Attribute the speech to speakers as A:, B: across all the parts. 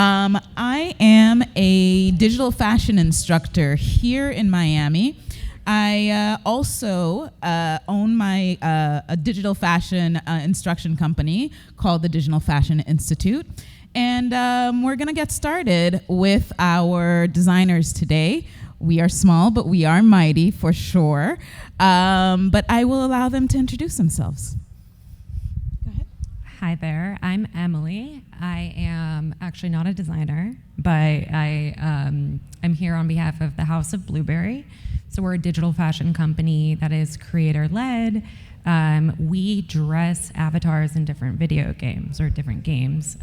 A: I am a digital fashion instructor here in Miami. I also own a digital fashion instruction company called the Digital Fashion Institute. And we're going to get started with our designers today. We are small, but we are mighty for sure. But I will allow them to introduce themselves. Go ahead.
B: Hi there, I'm Emily. I am actually not a designer, but I'm here on behalf of the House of Blueberry. So we're a digital fashion company that is creator-led. We dress avatars in different video games or different games.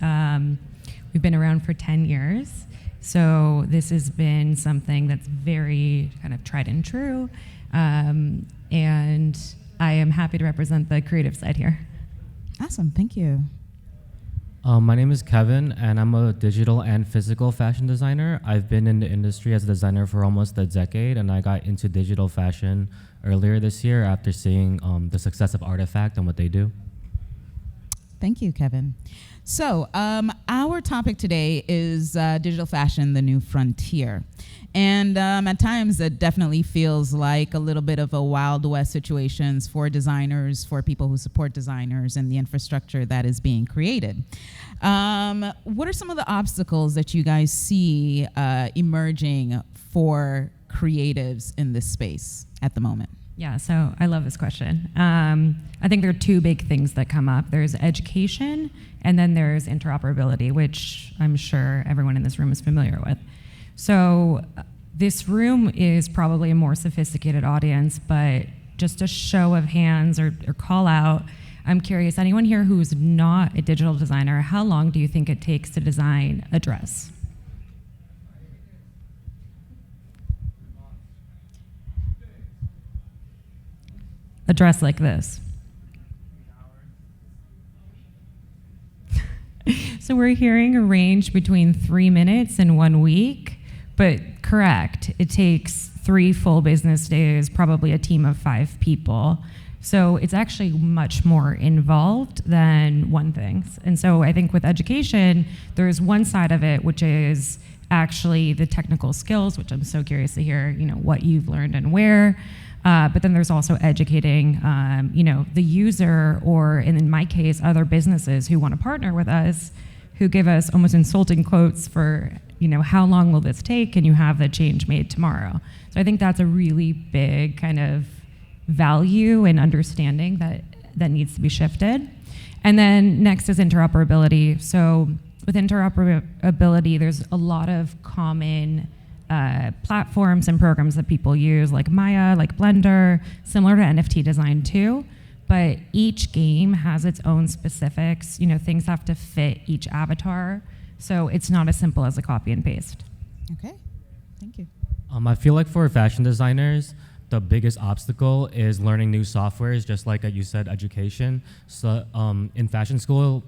B: We've been around for 10 years. So this has been something that's very kind of tried and true. And I am happy to represent the creative side here.
A: Awesome, thank you.
C: My name is Kevin, and I'm a digital and physical fashion designer. I've been in the industry as a designer for almost a decade, and I got into digital fashion earlier this year after seeing the success of Artifact and what they do.
A: Thank you, Kevin. So our topic today is digital fashion, the new frontier. And at times it definitely feels like a little bit of a Wild West situations for designers, for people who support designers and the infrastructure that is being created. What are some of the obstacles that you guys see emerging for creatives in this space at the moment?
B: Yeah, so I love this question. I think there are two big things that come up. There's education, and then there's interoperability, which I'm sure everyone in this room is familiar with. So this room is probably a more sophisticated audience, but just a show of hands or call out, I'm curious, anyone here who's not a digital designer, how long do you think it takes to design a dress? A dress like this. So we're hearing a range between 3 minutes and 1 week, but correct, it takes 3 full business days, probably a team of 5 people. So it's actually much more involved than one thing. And so I think with education, there's one side of it, which is actually the technical skills, which I'm so curious to hear, what you've learned and where. But then there's also educating, the user, or in my case, other businesses who want to partner with us, who give us almost insulting quotes for, how long will this take? And you have the change made tomorrow. So I think that's a really big kind of value and understanding that needs to be shifted. And then next is interoperability. So with interoperability, there's a lot of common platforms and programs that people use, like Maya, like Blender, similar to NFT design too. But each game has its own specifics. Things have to fit each avatar. So it's not as simple as a copy and paste.
A: Okay, thank you.
C: I feel like for fashion designers, the biggest obstacle is learning new softwares, just like you said, education. So in fashion school,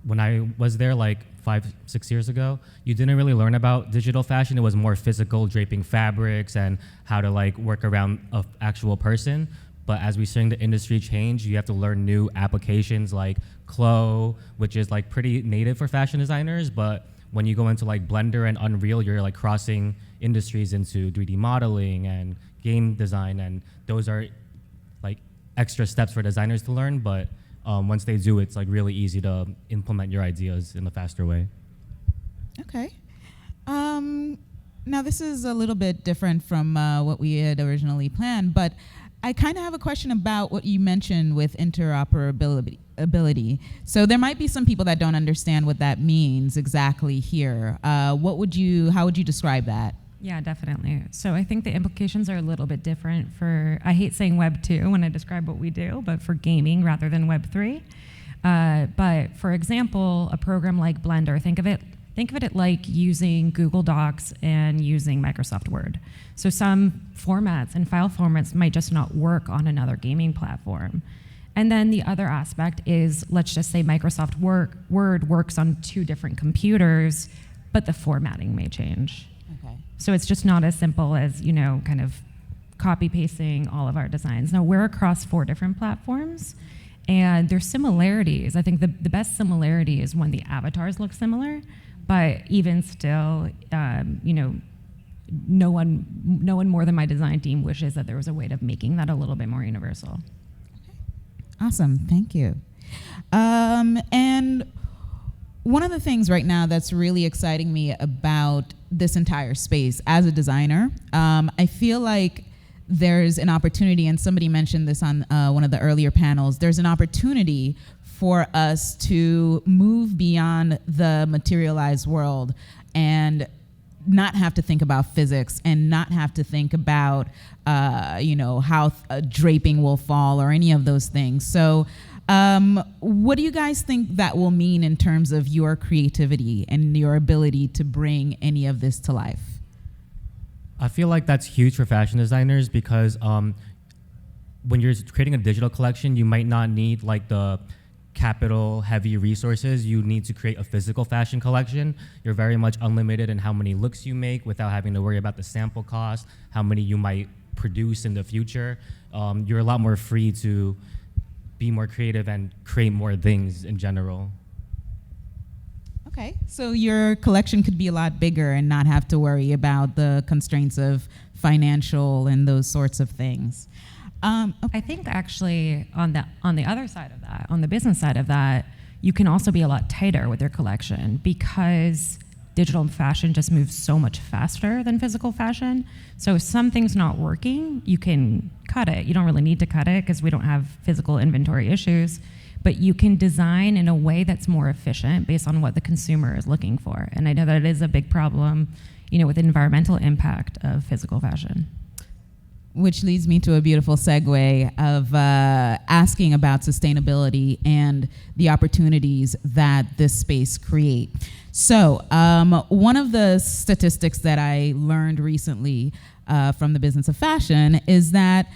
C: when I was there like 5-6 years ago, you didn't really learn about digital fashion. It was more physical, draping fabrics and how to work around an actual person. But as we're seeing the industry change, you have to learn new applications like Clo, which is pretty native for fashion designers. But when you go into Blender and Unreal, you're crossing industries into 3D modeling and game design, and those are extra steps for designers to learn. But once they do, it's really easy to implement your ideas in a faster way.
A: Okay. Now this is a little bit different from what we had originally planned, but I kind of have a question about what you mentioned with interoperability. So there might be some people that don't understand what that means exactly here. How would you describe that?
B: Yeah, definitely. So I think the implications are a little bit different for, I hate saying Web 2 when I describe what we do, but for gaming rather than Web 3. But for example, a program like Blender, think of it like using Google Docs and using Microsoft Word. So some formats and file formats might just not work on another gaming platform. And then the other aspect is, let's just say Microsoft Word works on 2 different computers, but the formatting may change.
A: Okay.
B: So it's just not as simple as, kind of copy pasting all of our designs. Now we're across 4 different platforms, and there's similarities. I think the best similarity is when the avatars look similar, But even still, no one more than my design team wishes that there was a way of making that a little bit more universal.
A: Awesome, thank you. And one of the things right now that's really exciting me about this entire space as a designer, I feel like there's an opportunity, and somebody mentioned this on one of the earlier panels, there's an opportunity for us to move beyond the materialized world and not have to think about physics and not have to think about, how draping will fall or any of those things. So what do you guys think that will mean in terms of your creativity and your ability to bring any of this to life?
C: I feel like that's huge for fashion designers because when you're creating a digital collection, you might not need like the capital heavy resources. You need to create a physical fashion collection. You're very much unlimited in how many looks you make without having to worry about the sample cost, how many you might produce in the future. You're a lot more free to be more creative and create more things in general.
A: Okay, so your collection could be a lot bigger and not have to worry about the constraints of financial and those sorts of things.
B: I think actually on the other side of that, on the business side of that, you can also be a lot tighter with your collection because digital fashion just moves so much faster than physical fashion. So if something's not working, you can cut it. You don't really need to cut it because we don't have physical inventory issues, but you can design in a way that's more efficient based on what the consumer is looking for. And I know that it is a big problem, with the environmental impact of physical fashion.
A: Which leads me to a beautiful segue of asking about sustainability and the opportunities that this space create. So one of the statistics that I learned recently from the business of fashion is that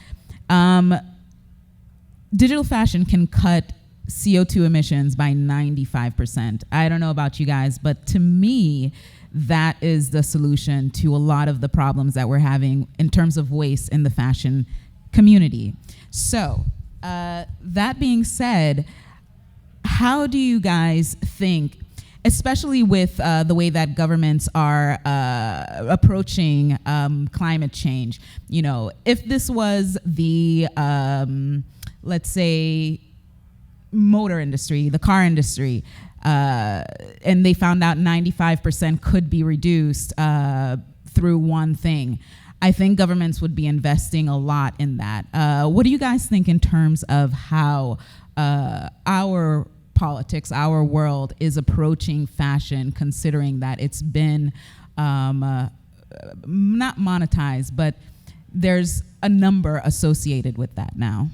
A: digital fashion can cut CO2 emissions by 95%. I don't know about you guys, but to me, that is the solution to a lot of the problems that we're having in terms of waste in the fashion community. So that being said, how do you guys think, especially with the way that governments are approaching climate change, if this was the, let's say, motor industry, the car industry, and they found out 95% could be reduced through one thing, I think governments would be investing a lot in that. What do you guys think in terms of how our politics, our world is approaching fashion, considering that it's been not monetized, but there's a number associated with that now?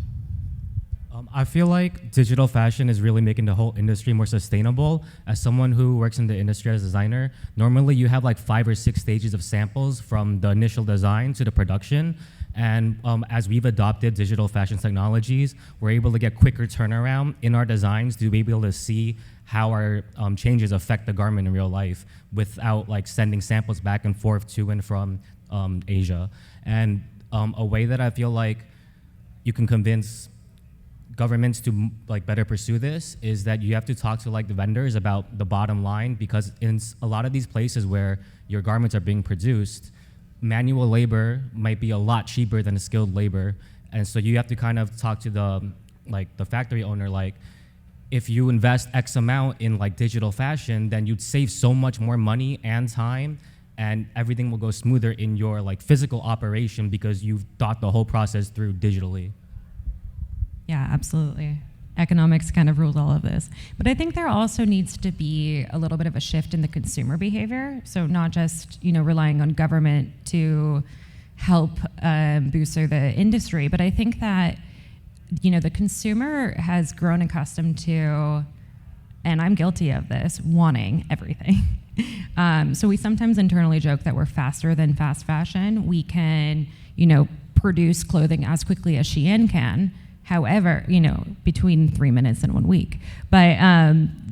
C: I feel like digital fashion is really making the whole industry more sustainable. As someone who works in the industry as a designer, normally you have like 5 or 6 stages of samples from the initial design to the production. And as we've adopted digital fashion technologies, we're able to get quicker turnaround in our designs to be able to see how our changes affect the garment in real life without like sending samples back and forth to and from Asia. And a way that I feel like you can convince governments to like better pursue this is that you have to talk to like the vendors about the bottom line, because in a lot of these places where your garments are being produced, manual labor might be a lot cheaper than skilled labor. And so you have to kind of talk to the factory owner, like, if you invest X amount in like digital fashion, then you'd save so much more money and time, and everything will go smoother in your like physical operation because you've thought the whole process through digitally.
B: Yeah, absolutely. Economics kind of rules all of this. But I think there also needs to be a little bit of a shift in the consumer behavior. So not just, relying on government to help booster the industry, but I think that, the consumer has grown accustomed to, and I'm guilty of this, wanting everything. So we sometimes internally joke that we're faster than fast fashion. We can, produce clothing as quickly as Shein can. However, between 3 minutes and 1 week. But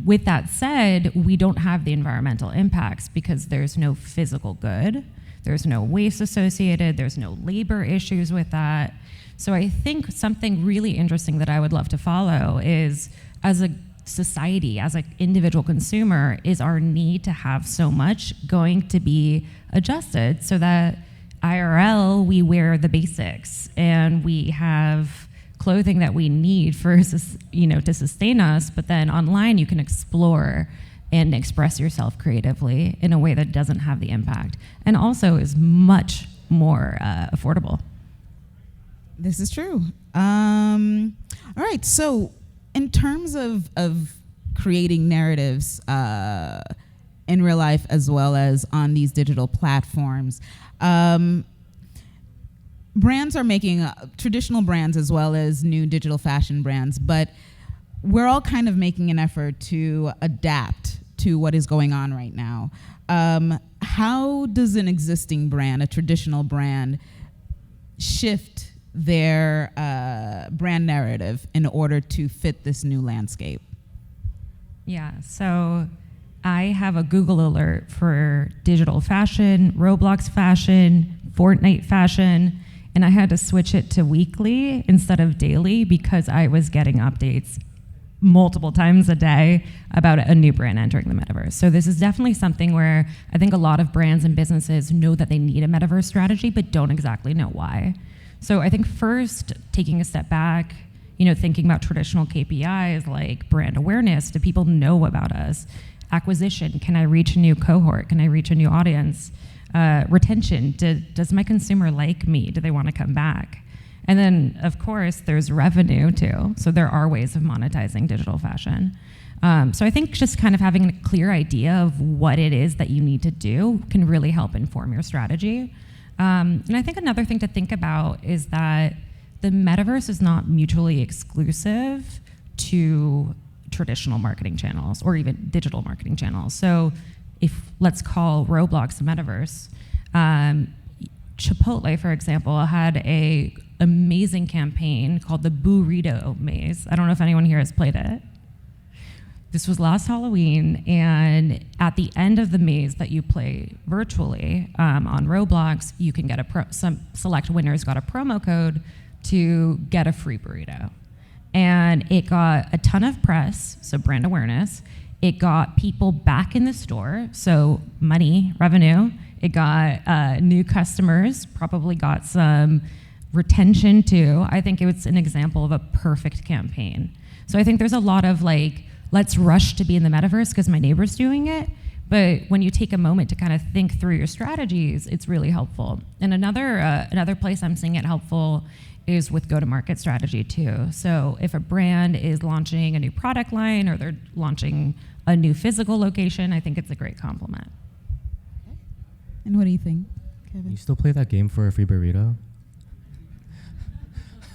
B: with that said, we don't have the environmental impacts because there's no physical good, there's no waste associated, there's no labor issues with that. So I think something really interesting that I would love to follow is, as a society as an individual consumer, is our need to have so much going to be adjusted so that IRL, we wear the basics and we have clothing that we need for, to sustain us, but then online you can explore and express yourself creatively in a way that doesn't have the impact and also is much more affordable.
A: This is true. All right, so in terms of creating narratives in real life as well as on these digital platforms, brands are making traditional brands as well as new digital fashion brands, but we're all kind of making an effort to adapt to what is going on right now. How does an existing brand, a traditional brand, shift their brand narrative in order to fit this new landscape?
B: Yeah, so I have a Google alert for digital fashion, Roblox fashion, Fortnite fashion, and I had to switch it to weekly instead of daily because I was getting updates multiple times a day about a new brand entering the metaverse. So this is definitely something where I think a lot of brands and businesses know that they need a metaverse strategy, but don't exactly know why. So I think first, taking a step back, thinking about traditional KPIs like brand awareness. Do people know about us? Acquisition, can I reach a new cohort? Can I reach a new audience? Retention, does my consumer like me? Do they want to come back? And then, of course, there's revenue too. So there are ways of monetizing digital fashion. So I think just kind of having a clear idea of what it is that you need to do can really help inform your strategy. And I think another thing to think about is that the metaverse is not mutually exclusive to traditional marketing channels or even digital marketing channels. So if let's call Roblox the metaverse, Chipotle, for example, had a amazing campaign called the Burrito Maze. I don't know if anyone here has played it. This was last Halloween, and at the end of the maze that you play virtually on Roblox, you can get some select winners got a promo code to get a free burrito. And it got a ton of press, so brand awareness. It got people back in the store, so money, revenue. It got new customers, probably got some retention too. I think it was an example of a perfect campaign. So I think there's a lot of let's rush to be in the metaverse because my neighbor's doing it. But when you take a moment to kind of think through your strategies, it's really helpful. And another place I'm seeing it helpful is with go-to-market strategy too. So if a brand is launching a new product line or they're launching a new physical location, I think it's a great complement.
A: And what do you think, Kevin?
C: You still play that game for a free burrito?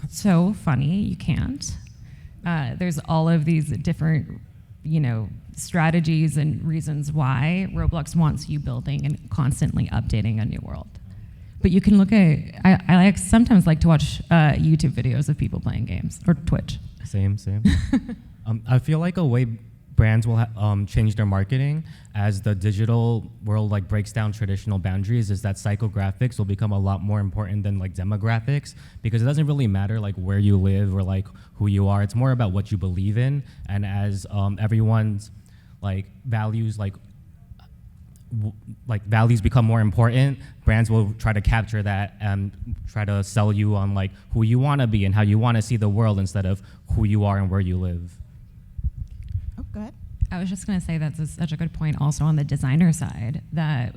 B: So funny, you can't. There's all of these different, strategies and reasons why Roblox wants you building and constantly updating a new world. But you can look at, I sometimes like to watch YouTube videos of people playing games, or Twitch.
C: Same. I feel like a way brands will change their marketing as the digital world breaks down traditional boundaries is that psychographics will become a lot more important than demographics, because it doesn't really matter where you live or who you are. It's more about what you believe in, and as everyone's values values become more important, brands will try to capture that and try to sell you on who you want to be and how you want to see the world instead of who you are and where you live.
A: Oh, go ahead.
B: I was just going to say that's such a good point also on the designer side, that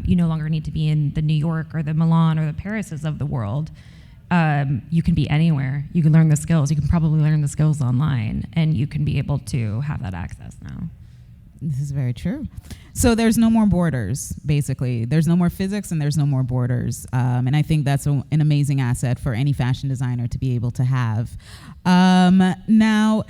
B: you no longer need to be in the New York or the Milan or the Parises of the world. You can be anywhere. You can learn the skills. You can probably learn the skills online, and you can be able to have that access now.
A: This is very true. So there's no more borders, basically. There's no more physics and there's no more borders. And I think that's an amazing asset for any fashion designer to be able to have. Now,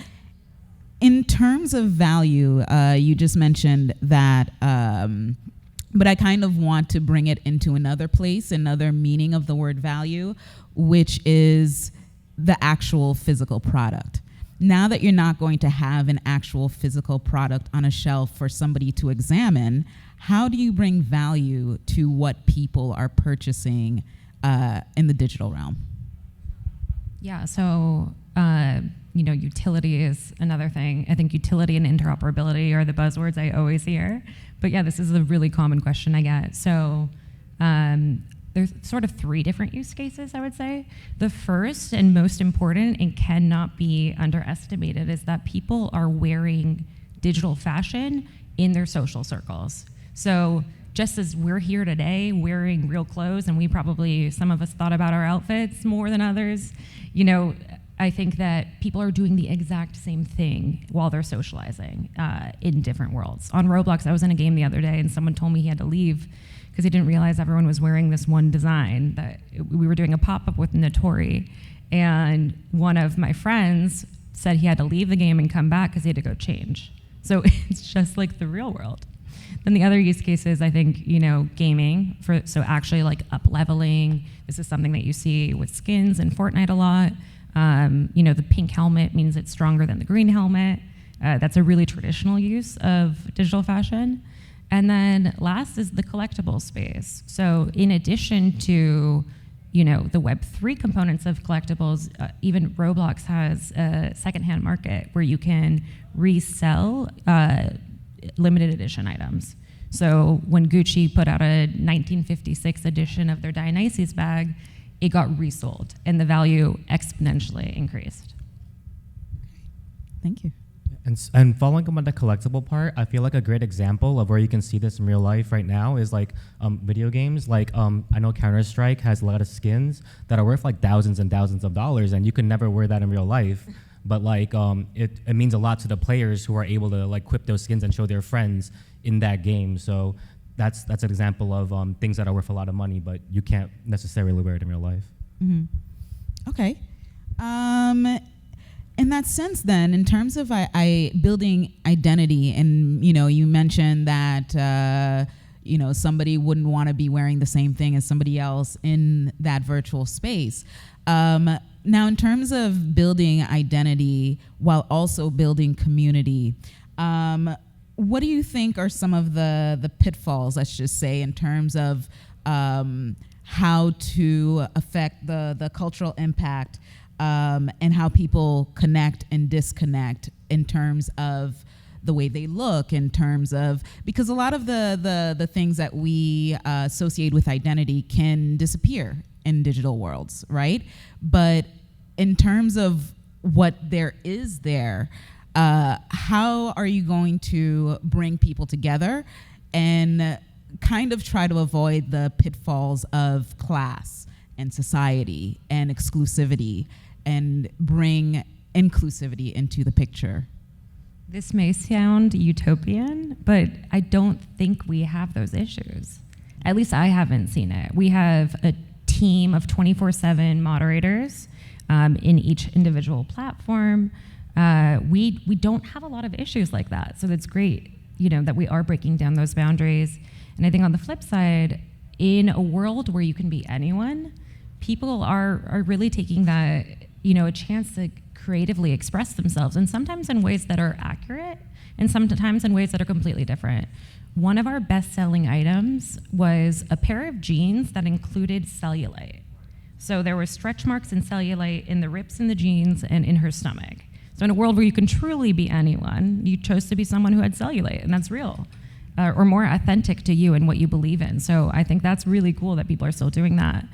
A: in terms of value, you just mentioned that, but I kind of want to bring it into another place, another meaning of the word value, which is the actual physical product. Now that you're not going to have an actual physical product on a shelf for somebody to examine, how do you bring value to what people are purchasing in the digital realm?
B: Yeah, so utility is another thing. I think utility and interoperability are the buzzwords I always hear. But yeah, this is a really common question I get. So there's sort of three different use cases, I would say. The first and most important and cannot be underestimated is that people are wearing digital fashion in their social circles. So just as we're here today wearing real clothes, and we probably, some of us thought about our outfits more than others, I think that people are doing the exact same thing while they're socializing in different worlds. On Roblox, I was in a game the other day and someone told me he had to leave because he didn't realize everyone was wearing this one design. That we were doing a pop-up with Notori, and one of my friends said he had to leave the game and come back because he had to go change. So it's just like the real world. Then the other use cases, I think, gaming, so actually like up leveling. This is something that you see with skins in Fortnite a lot. The pink helmet means it's stronger than the green helmet. That's a really traditional use of digital fashion. And then last is the collectible space. So in addition to, the Web3 components of collectibles, even Roblox has a secondhand market where you can resell limited edition items. So when Gucci put out a 1956 edition of their Dionysus bag, it got resold and the value exponentially increased.
A: Thank you.
C: And following up on the collectible part, I feel like a great example of where you can see this in real life right now is like video games. Like I know Counter-Strike has a lot of skins that are worth like thousands and thousands of dollars, and you can never wear that in real life. But like it means a lot to the players who are able to like equip those skins and show their friends in that game. So that's an example of things that are worth a lot of money, but you can't necessarily wear it in real life.
A: Mm-hmm. Okay. In that sense, then, in terms of building identity, and you mentioned that somebody wouldn't want to be wearing the same thing as somebody else in that virtual space. Now, in terms of building identity while also building community, what do you think are some of the pitfalls, let's just say, in terms of how to affect the cultural impact and how people connect and disconnect in terms of the way they look, in terms of, because a lot of the things that we associate with identity can disappear in digital worlds, right? But in terms of what there is there, how are you going to bring people together and kind of try to avoid the pitfalls of class and society and exclusivity and bring inclusivity into the picture?
B: This may sound utopian, but I don't think we have those issues. At least I haven't seen it. We have a team of 24/7 moderators in each individual platform. We don't have a lot of issues like that, so that's great, that we are breaking down those boundaries. And I think on the flip side, in a world where you can be anyone, people are really taking that, a chance to creatively express themselves, and sometimes in ways that are accurate, and sometimes in ways that are completely different. One of our best-selling items was a pair of jeans that included cellulite. So there were stretch marks and cellulite in the rips in the jeans and in her stomach. So in a world where you can truly be anyone, you chose to be someone who had cellulite, and that's real, or more authentic to you and what you believe in. So I think that's really cool that people are still doing that.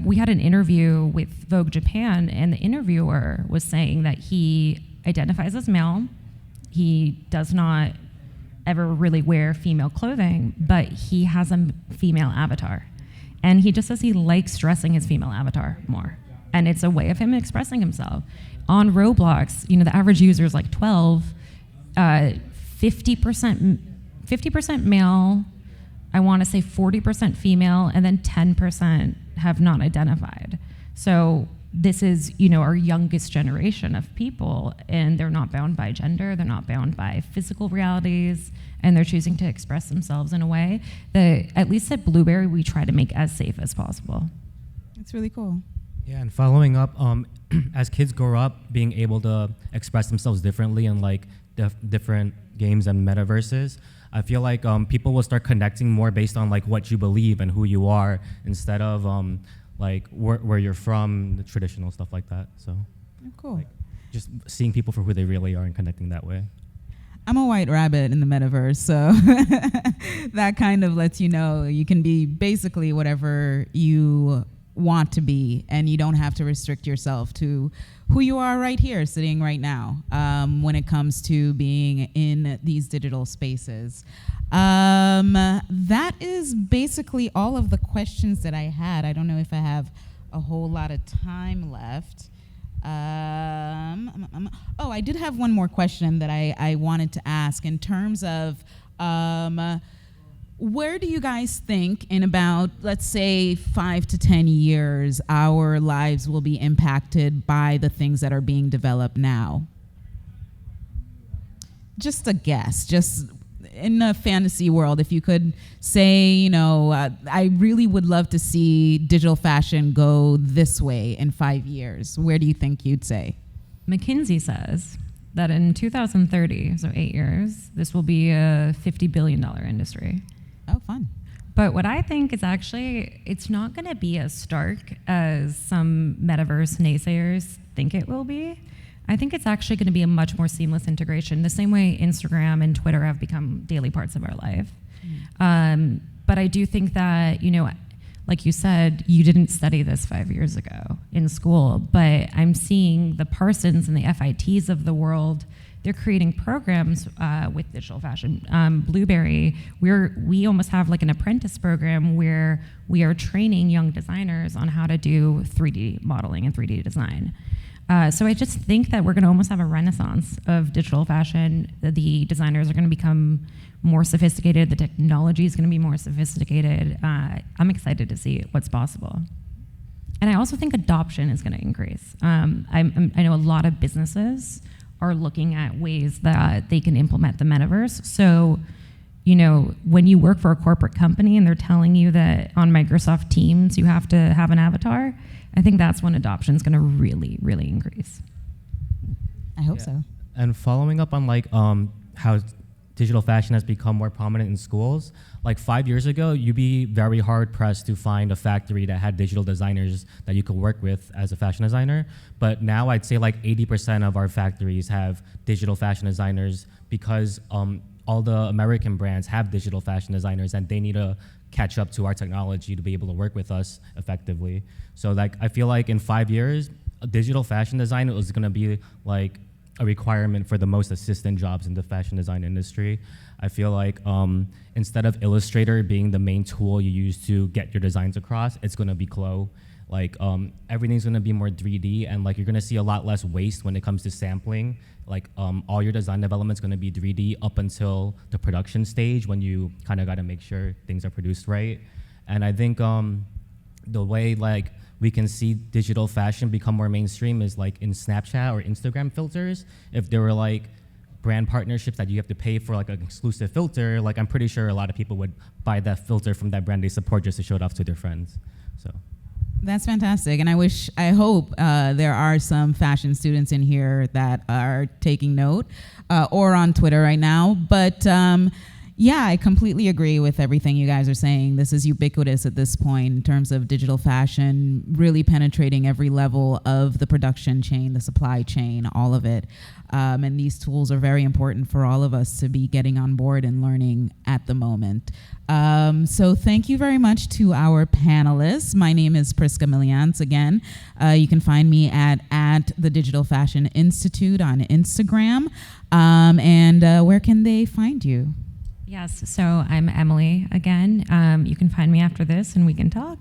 B: We had an interview with Vogue Japan, and the interviewer was saying that he identifies as male. He does not ever really wear female clothing, but he has a female avatar. And he just says he likes dressing his female avatar more. And it's a way of him expressing himself. On Roblox, the average user is like 12, 50% male, I want to say 40% female, and then 10% have not identified. So this is, our youngest generation of people, and they're not bound by gender, they're not bound by physical realities, and they're choosing to express themselves in a way that, at least at Blueberry, we try to make as safe as possible.
A: That's really cool.
C: Yeah, and following up, as kids grow up, being able to express themselves differently in like different games and metaverses, I feel like people will start connecting more based on like what you believe and who you are, instead of like where you're from, the traditional stuff like that. So
A: Oh, cool.
C: like, just seeing people for who they really are and connecting that way.
A: I'm a white rabbit in the metaverse, so that kind of lets you know you can be basically whatever you want to be, and you don't have to restrict yourself to who you are right here, sitting right now, when it comes to being in these digital spaces. That is basically all of the questions that I had. I don't know if I have a whole lot of time left. Oh, I did have one more question that I wanted to ask in terms of where do you guys think in about, let's say, 5 to 10 years, our lives will be impacted by the things that are being developed now? Just a guess, just in a fantasy world, if you could say, I really would love to see digital fashion go this way in 5 years, where do you think you'd say?
B: McKinsey says that in 2030, so 8 years, this will be a $50 billion industry.
A: Oh, fun.
B: But what I think is actually, it's not going to be as stark as some metaverse naysayers think it will be. I think it's actually going to be a much more seamless integration, the same way Instagram and Twitter have become daily parts of our life. But I do think that, like you said, you didn't study this 5 years ago in school, but I'm seeing the Parsons and the FITs of the world. They're creating programs with digital fashion. Blueberry, we almost have like an apprentice program where we are training young designers on how to do 3D modeling and 3D design. So I just think that we're going to almost have a renaissance of digital fashion. The designers are going to become more sophisticated. The technology is going to be more sophisticated. I'm excited to see what's possible. And I also think adoption is going to increase. I know a lot of businesses are looking at ways that they can implement the metaverse. So, when you work for a corporate company and they're telling you that on Microsoft Teams you have to have an avatar, I think that's when adoption is going to really, really increase.
A: I hope so.
C: And following up on how digital fashion has become more prominent in schools, like 5 years ago, you'd be very hard pressed to find a factory that had digital designers that you could work with as a fashion designer. But now I'd say like 80% of our factories have digital fashion designers because all the American brands have digital fashion designers and they need to catch up to our technology to be able to work with us effectively. So I feel like in 5 years, digital fashion design is gonna be like a requirement for the most assistant jobs in the fashion design industry. I feel like instead of Illustrator being the main tool you use to get your designs across, it's gonna be Clo. Everything's gonna be more 3D, and you're gonna see a lot less waste when it comes to sampling. All your design development's gonna be 3D up until the production stage when you kind of gotta make sure things are produced right. And I think the way we can see digital fashion become more mainstream is in Snapchat or Instagram filters. If there were brand partnerships that you have to pay for an exclusive filter, I'm pretty sure a lot of people would buy that filter from that brand they support just to show it off to their friends. So.
A: That's fantastic, and I hope there are some fashion students in here that are taking note or on Twitter right now. But yeah, I completely agree with everything you guys are saying. This is ubiquitous at this point in terms of digital fashion, really penetrating every level of the production chain, the supply chain, all of it. And these tools are very important for all of us to be getting on board and learning at the moment. So thank you very much to our panelists. My name is Priska Millians again. You can find me at the Digital Fashion Institute on Instagram. And where can they find you?
B: Yes, so I'm Emily again. You can find me after this and we can talk.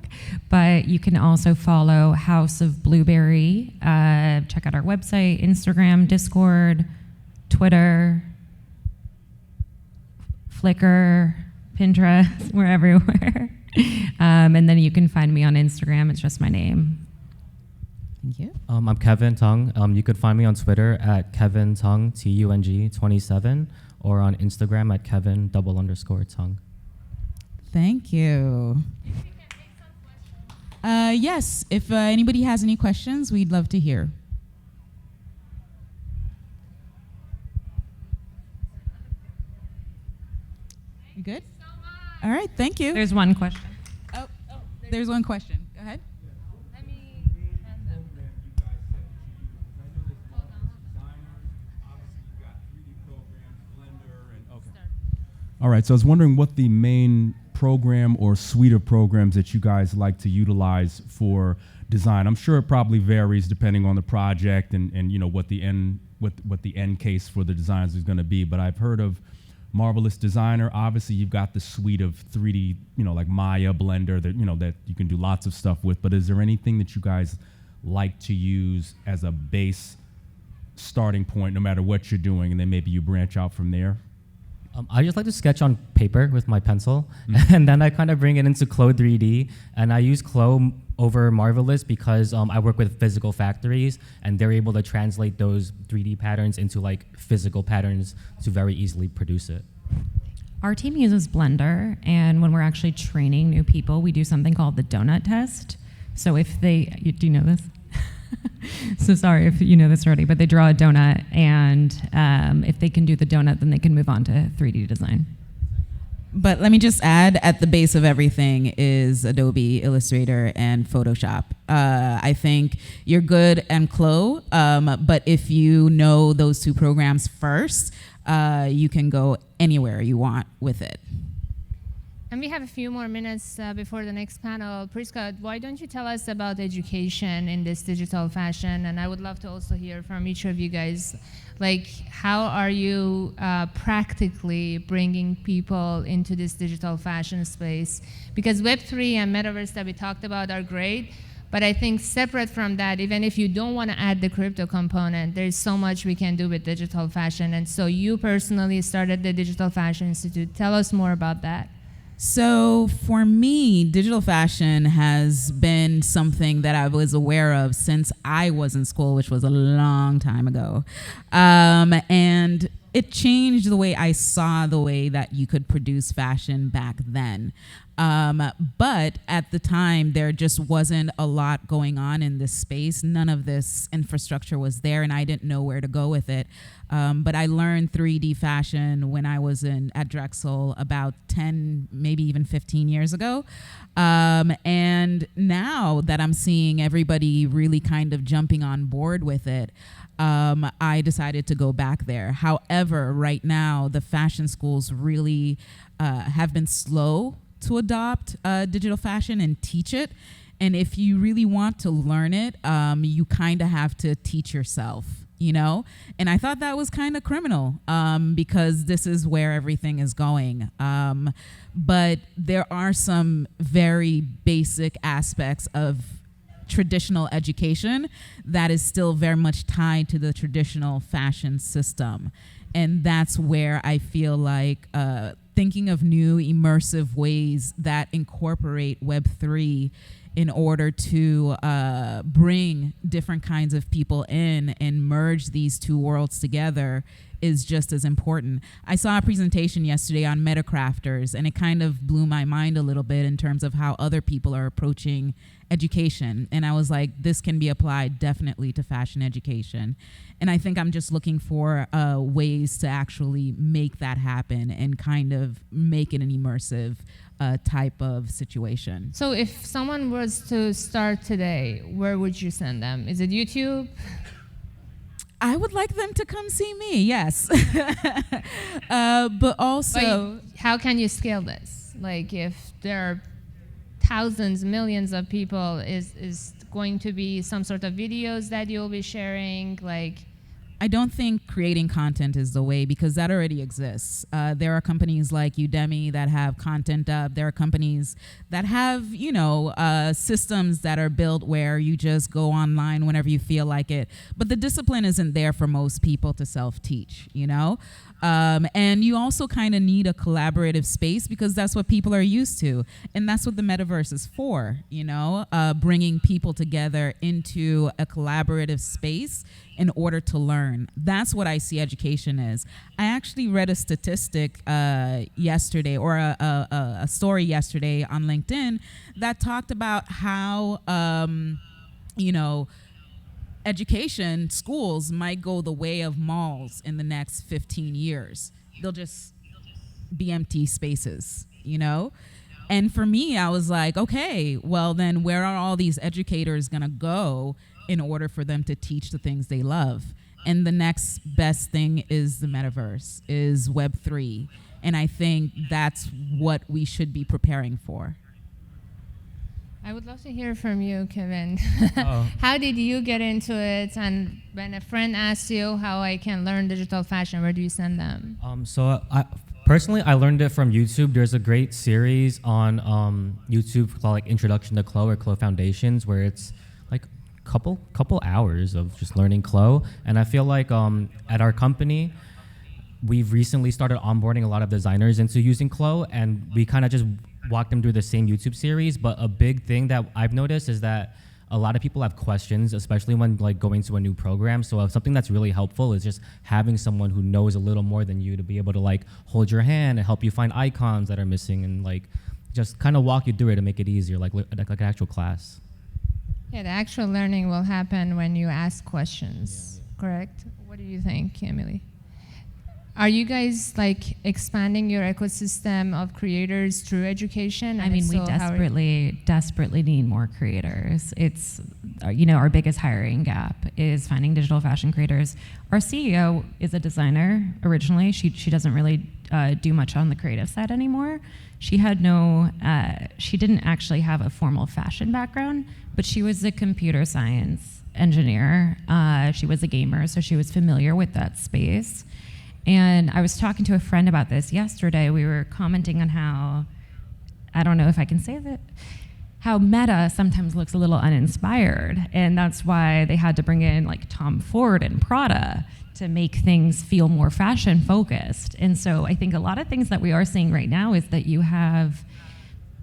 B: But you can also follow House of Blueberry. Check out our website, Instagram, Discord, Twitter, Flickr, Pinterest. We're everywhere. And then you can find me on Instagram. It's just my name.
A: Thank you.
C: I'm Kevin Tung. You could find me on Twitter at Kevin Tung, Tung 27, or on Instagram at Kevin_Tung.
A: Thank you. Yes, if anybody has any questions, we'd love to hear. You good? All right, thank you.
B: There's one question.
A: Oh, there's one question. Go ahead.
D: All right, so I was wondering what the main program or suite of programs that you guys like to utilize for design. I'm sure it probably varies depending on the project and you know what the end case for the designs is going to be. But I've heard of Marvelous Designer. Obviously, you've got the suite of 3D, you know, like Maya, Blender, that you know that you can do lots of stuff with. But is there anything that you guys like to use as a base starting point, no matter what you're doing, and then maybe you branch out from there?
C: I just like to sketch on paper with my pencil, and then I kind of bring it into Clo 3D, and I use Clo over Marvelous because I work with physical factories, and they're able to translate those 3D patterns into like physical patterns to very easily produce it.
B: Our team uses Blender, and when we're actually training new people, we do something called the donut test. So if they, do you know this? So sorry if you know this already, but they draw a donut, and if they can do the donut, then they can move on to 3D design.
A: But let me just add, at the base of everything is Adobe Illustrator and Photoshop. I think you're good and Clo, but if you know those two programs first, you can go anywhere you want with it.
E: And we have a few more minutes before the next panel. Priska, why don't you tell us about education in this digital fashion? And I would love to also hear from each of you guys, like how are you practically bringing people into this digital fashion space? Because Web3 and Metaverse that we talked about are great, but I think separate from that, even if you don't want to add the crypto component, there's so much we can do with digital fashion. And so you personally started the Digital Fashion Institute. Tell us more about that.
A: So for me, digital fashion has been something that I was aware of since I was in school, which was a long time ago. And it changed the way I saw the way that you could produce fashion back then. But at the time, there just wasn't a lot going on in this space. None of this infrastructure was there, and I didn't know where to go with it. But I learned 3D fashion when I was at Drexel about 10, maybe even 15 years ago. And now that I'm seeing everybody really kind of jumping on board with it, I decided to go back there. However, right now, the fashion schools really have been slow to adopt digital fashion and teach it. And if you really want to learn it, you kind of have to teach yourself, you know? And I thought that was kind of criminal because this is where everything is going. But there are some very basic aspects of traditional education that is still very much tied to the traditional fashion system. And that's where I feel like thinking of new immersive ways that incorporate Web3 in order to bring different kinds of people in and merge these two worlds together is just as important. I saw a presentation yesterday on Metacrafters, and it kind of blew my mind a little bit in terms of how other people are approaching education. And I was like, this can be applied definitely to fashion education. And I think I'm just looking for ways to actually make that happen and kind of make it an immersive type of situation.
E: So if someone was to start today, where would you send them? Is it YouTube?
A: I would like them to come see me, yes. But also...
E: But how can you scale this? Like if there are thousands, millions of people, is going to be some sort of videos that you'll be sharing? Like,
A: I don't think creating content is the way, because that already exists. There are companies like Udemy that have content up. There are companies that have, you know, systems that are built where you just go online whenever you feel like it. But the discipline isn't there for most people to self-teach, you know? And you also kind of need a collaborative space because that's what people are used to. And that's what the metaverse is for, you know, bringing people together into a collaborative space in order to learn. That's what I see education is. I actually read a statistic yesterday, or a story yesterday on LinkedIn that talked about how, you know, education, schools might go the way of malls in the next 15 years. They'll just be empty spaces, you know? And for me, I was like, okay, well then where are all these educators gonna go in order for them to teach the things they love? And the next best thing is the metaverse, is Web3. And I think that's what we should be preparing for.
E: I would love to hear from you, Kevin.
C: Oh.
E: How did you get into it? And when a friend asks you how I can learn digital fashion, where do you send them?
C: So personally, I learned it from YouTube. There's a great series on YouTube called like Introduction to Clo or Clo Foundations, where it's like couple hours of just learning Clo. And I feel like at our company, we've recently started onboarding a lot of designers into using Clo, and we kind of just walk them through the same YouTube series. But a big thing that I've noticed is that a lot of people have questions, especially when like going to a new program. So something that's really helpful is just having someone who knows a little more than you to be able to like hold your hand and help you find icons that are missing, and like just kind of walk you through it to make it easier, like an actual class.
E: Yeah, the actual learning will happen when you ask questions, correct? What do you think, Emily? Are you guys like expanding your ecosystem of creators through education?
B: I mean, we desperately need more creators. It's, our biggest hiring gap is finding digital fashion creators. Our CEO is a designer originally. She doesn't really do much on the creative side anymore. She didn't actually have a formal fashion background, but she was a computer science engineer. She was a gamer, so she was familiar with that space. And I was talking to a friend about this yesterday. We were commenting on how, I don't know if I can say that, how Meta sometimes looks a little uninspired. And that's why they had to bring in like Tom Ford and Prada to make things feel more fashion focused. And so I think a lot of things that we are seeing right now is that you have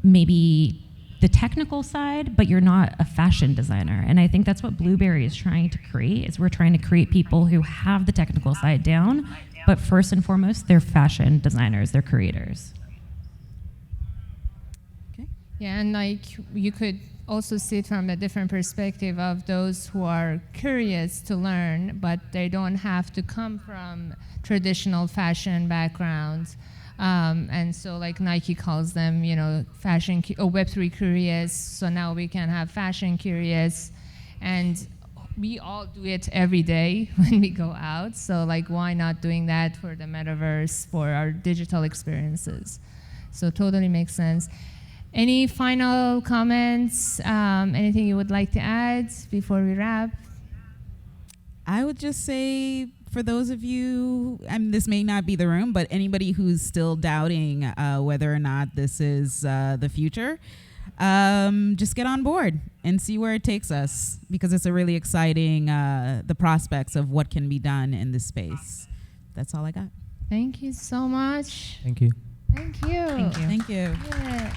B: maybe the technical side, but you're not a fashion designer. And I think that's what Blueberry is trying to create, is we're trying to create people who have the technical side down, but first and foremost, they're fashion designers, they're creators.
A: Okay.
E: Yeah, and like you could also see it from a different perspective of those who are curious to learn, but they don't have to come from traditional fashion backgrounds. And so like Nike calls them, fashion Web3 curious. So now we can have fashion curious, and we all do it every day when we go out. So like, why not doing that for the metaverse, for our digital experiences? So totally makes sense. Any final comments? Anything you would like to add before we wrap?
A: I would just say, for those of you, this may not be the room, but anybody who's still doubting whether or not this is the future, just get on board and see where it takes us, because it's a really exciting, the prospects of what can be done in this space. That's all I got.
E: Thank you so much.
C: Thank you.
E: Thank you.
B: Thank you.
A: Thank you.
E: Yeah.